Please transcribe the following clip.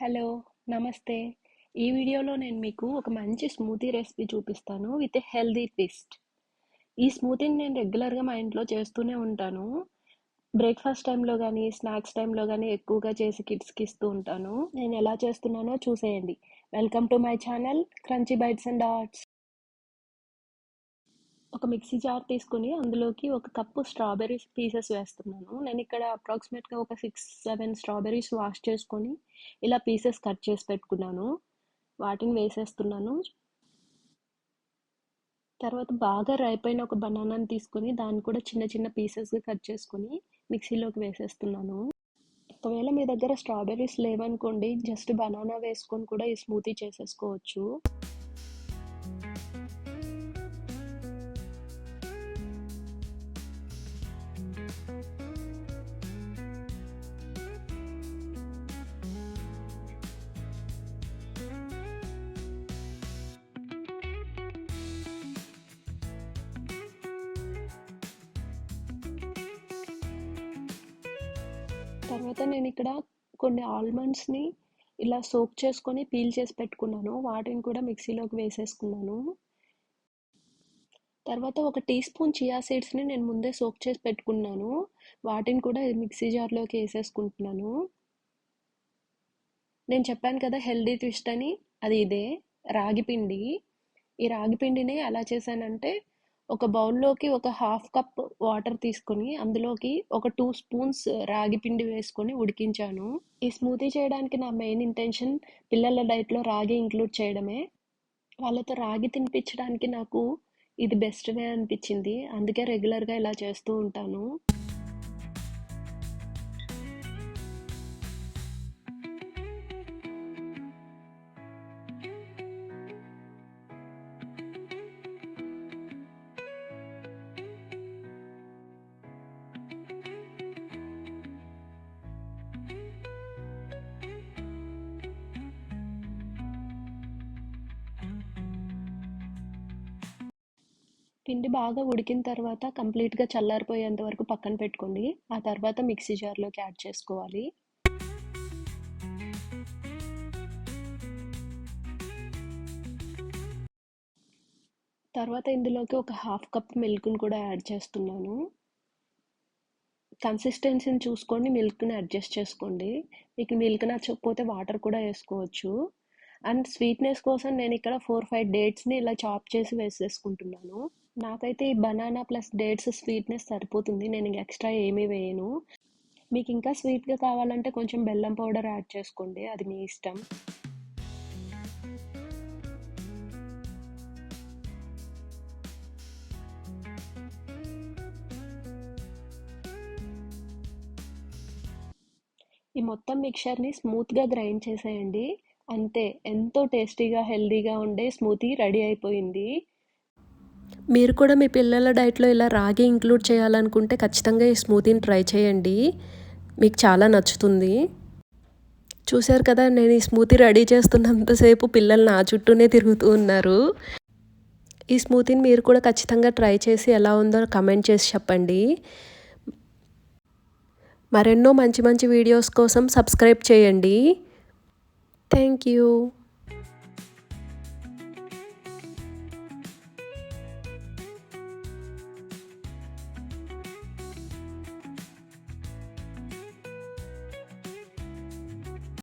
Hello! నమస్తే. ఈ వీడియోలో నేను మీకు ఒక మంచి స్మూతీ రెసిపీ చూపిస్తాను విత్ ఎ హెల్తీ ట్విస్ట్. ఈ స్మూతీని నేను రెగ్యులర్‌గా మా ఇంట్లో చేస్తూనే ఉంటాను. బ్రేక్‌ఫాస్ట్ టైంలో గానీ, స్నాక్స్ టైంలో గానీ ఎక్కువగా చేసి కిడ్స్‌కి ఇస్తూ ఉంటాను. నేను ఎలా చేస్తున్నానో చూసేయండి. Welcome to my channel crunchy bites and dots. ఒక మిక్సీ జార్ తీసుకొని అందులోకి ఒక కప్పు స్ట్రాబెర్రీస్ పీసెస్ వేస్తున్నాను. నేను ఇక్కడ అప్రాక్సిమేట్‌గా ఒక 6, 7 స్ట్రాబెర్రీస్ వాష్ చేసుకొని ఇలా పీసెస్ కట్ చేసి పెట్టుకున్నాను. వాటిని వేసేస్తున్నాను. తర్వాత బాగా రైపైన ఒక బనానాని తీసుకొని దాన్ని కూడా చిన్న చిన్న పీసెస్‌గా కట్ చేసుకొని మిక్సీలోకి వేసేస్తున్నాను. ఒకవేళ మీ దగ్గర స్ట్రాబెర్రీస్ లేవనుకోండి, జస్ట్ బనానా వేసుకొని కూడా ఈ స్మూతీ చేసేసుకోవచ్చు. తర్వాత నేను ఇక్కడ కొన్ని ఆల్మండ్స్ని ఇలా సోక్ చేసుకొని పీల్ చేసి పెట్టుకున్నాను. వాటిని కూడా మిక్సీలోకి వేసేసుకున్నాను. తర్వాత ఒక టీ స్పూన్ చియా సీడ్స్ని నేను ముందే సోక్ చేసి పెట్టుకున్నాను. వాటిని కూడా మిక్సీ జార్లోకి వేసేసుకుంటున్నాను. నేను చెప్పాను కదా హెల్దీ ట్విస్ట్ అని, అది ఇదే రాగి పిండి. ఈ రాగి పిండిని ఎలా చేశానంటే, ఒక బౌల్లోకి ఒక హాఫ్ కప్ వాటర్ తీసుకొని అందులోకి ఒక 2 స్పూన్స్ రాగి పిండి వేసుకొని ఉడికించాను. ఈ స్మూతీ చేయడానికి నా మెయిన్ ఇంటెన్షన్ పిల్లల డైట్లో రాగి ఇంక్లూడ్ చేయడమే. వాళ్ళతో రాగి తినిపించడానికి నాకు ఇది బెస్ట్ వే అనిపించింది. అందుకే రెగ్యులర్గా ఇలా చేస్తూ ఉంటాను. పిండి బాగా ఉడికిన తర్వాత కంప్లీట్గా చల్లారిపోయేంత వరకు పక్కన పెట్టుకోండి. ఆ తర్వాత మిక్సీ జార్లోకి యాడ్ చేసుకోవాలి. తర్వాత ఇందులోకి ఒక హాఫ్ కప్ మిల్క్ని కూడా యాడ్ చేస్తున్నాను. కన్సిస్టెన్సీని చూసుకొని మిల్క్ని అడ్జస్ట్ చేసుకోండి. మీకు మిల్క్ నచ్చకపోతే వాటర్ కూడా వేసుకోవచ్చు. అండ్ స్వీట్నెస్ కోసం నేను ఇక్కడ 4-5 డేట్స్ని ఇలా చాప్ చేసి వేసేసుకుంటున్నాను. నాకైతే ఈ బనానా ప్లస్ డేట్స్ స్వీట్నెస్ సరిపోతుంది. నేను ఇంక ఎక్స్ట్రా ఏమీ వేయను. మీకు ఇంకా స్వీట్గా కావాలంటే కొంచెం బెల్లం పౌడర్ యాడ్ చేసుకోండి, అది మీ ఇష్టం. ఈ మొత్తం మిక్చర్ని స్మూత్గా గ్రైండ్ చేసేయండి. అంతే, ఎంతో టేస్టీగా హెల్దీగా ఉండే స్మూతీ రెడీ అయిపోయింది. మీరు కూడా మీ పిల్లల డైట్లో ఇలా రాగి ఇంక్లూడ్ చేయాలనుకుంటే ఖచ్చితంగా ఈ స్మూతీని ట్రై చేయండి. మీకు చాలా నచ్చుతుంది. చూశారు కదా, నేను ఈ స్మూతీ రెడీ చేస్తున్నంతసేపు పిల్లలు నా చుట్టూనే తిరుగుతూ ఉన్నారు. ఈ స్మూతీని మీరు కూడా ఖచ్చితంగా ట్రై చేసి ఎలా ఉందో కమెంట్ చేసి చెప్పండి. మరెన్నో మంచి మంచి వీడియోస్ కోసం సబ్స్క్రైబ్ చేయండి. Thank you.